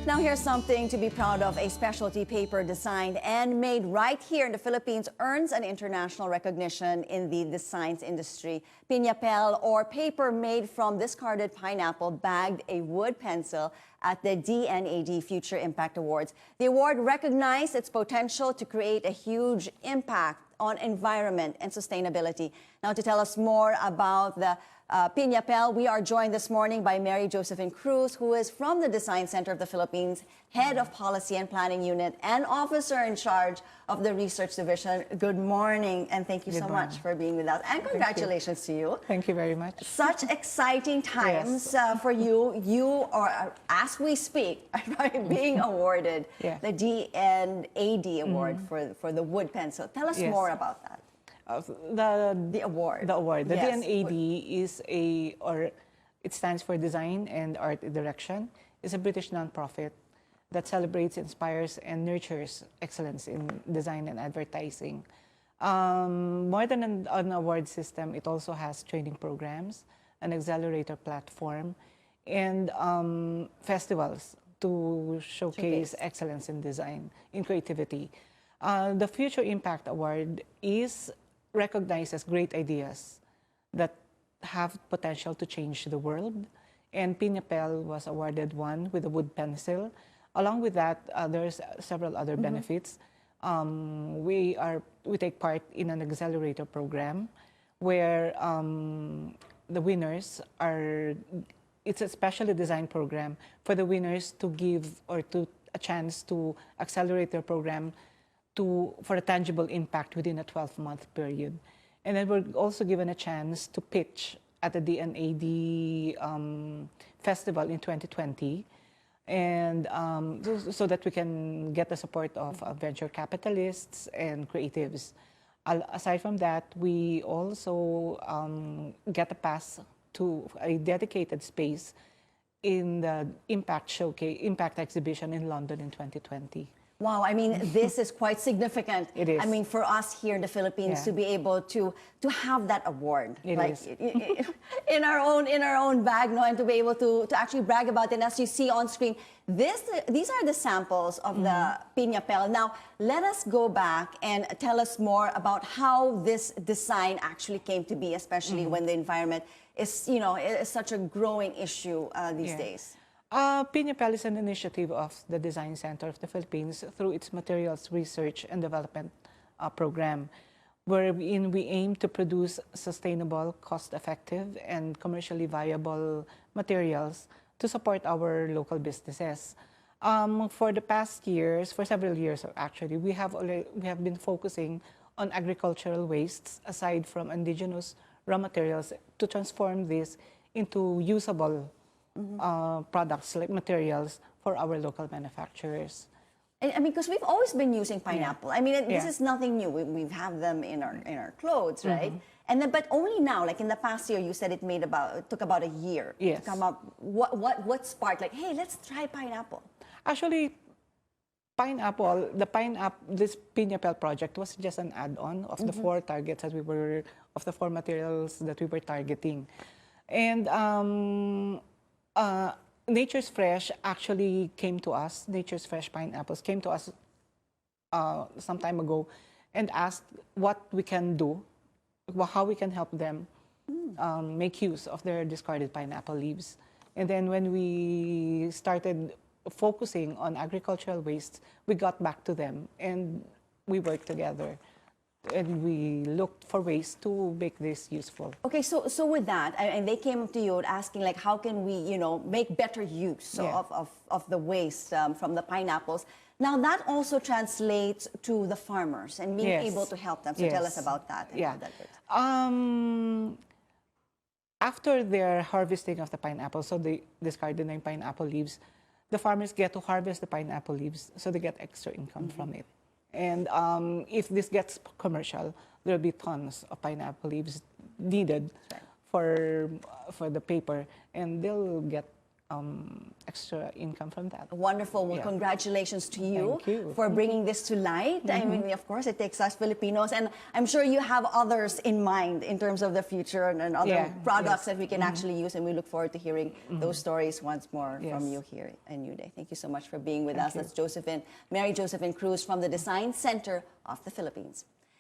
Now here's something to be proud of. A specialty paper designed and made right here in the Philippines earns an international recognition in the designs industry. Piñapel, or paper made from discarded pineapple, bagged a wood pencil at the DNAD Future Impact Awards. The award recognized its potential to create a huge impact on environment and sustainability. Now, to tell us more about the Piñapel, we are joined this morning by Mary Josephine Cruz, who is from the Design Center of the Philippines, Head of Policy and Planning Unit, and Officer in charge of the Research Division. Good morning, and thank you so much for being with us. And congratulations to you. Thank you very much. Such exciting times for you. You are, as we speak, being awarded the DNAD Award for the wood pencil. Tell us more about that. The award. The Yes. DNAD is it stands for Design and Art Direction. It's a British nonprofit that celebrates, inspires, and nurtures excellence in design and advertising. More than an award system, it also has training programs, an accelerator platform, and festivals to showcase excellence in design, in creativity. The Future Impact Award recognizes great ideas that have potential to change the world. And Piñapel was awarded one with a wood pencil. Along with that, there's several other benefits. We take part in an accelerator program where the winners it's a specially designed program for the winners to give a chance to accelerate their program for a tangible impact within a 12-month period. And then we're also given a chance to pitch at the DNAD Festival in 2020, and so that we can get the support of venture capitalists and creatives. Aside from that, we also get a pass to a dedicated space in the Impact Exhibition in London in 2020. Wow, I mean, this is quite significant. It is. I mean, for us here in the Philippines to be able to have that award, it is. in our own bag, no, and to be able to actually brag about it. And as you see on screen, these are the samples of the Piñapel. Now, let us go back and tell us more about how this design actually came to be, especially when the environment is, is such a growing issue these days. Piñapel is an initiative of the Design Center of the Philippines through its Materials Research and Development Program, wherein we aim to produce sustainable, cost-effective, and commercially viable materials to support our local businesses. For the past years, for several years actually, we have been focusing on agricultural wastes aside from indigenous raw materials to transform this into usable products like materials for our local manufacturers. I mean, because we've always been using pineapple. I mean, this is nothing new. We have them in our clothes, right? And then, but only now, like in the past year, you said it took about a year to come up. What sparked? Like, hey, let's try pineapple. Actually, this Piñapel project was just an add-on of the four targets that of the four materials that we were targeting, and. Nature's Fresh actually came to us. Nature's Fresh Pineapples came to us some time ago and asked what we can do, how we can help them make use of their discarded pineapple leaves. And then when we started focusing on agricultural waste, we got back to them and we worked together. And we looked for ways to make this useful. Okay, so with that, and they came up to you asking, like, how can we, make better use of the waste from the pineapples? Now, that also translates to the farmers and being able to help them. So tell us about that. And how that works. After their harvesting of the pineapple, so they discard the pineapple leaves, the farmers get to harvest the pineapple leaves, so they get extra income from it. And if this gets commercial, there'll be tons of pineapple leaves needed for the paper, and they'll get extra income from that. Wonderful. Well, Yeah. congratulations to you, Thank you. for bringing this to light. I mean, of course, it takes us Filipinos, and I'm sure you have others in mind in terms of the future and other Yeah, products yes. that we can actually use, and we look forward to hearing those stories once more from Yes. you here in New Day. Thank you so much for being with us. you. That's Mary Josephine Cruz from the Design Center of the Philippines.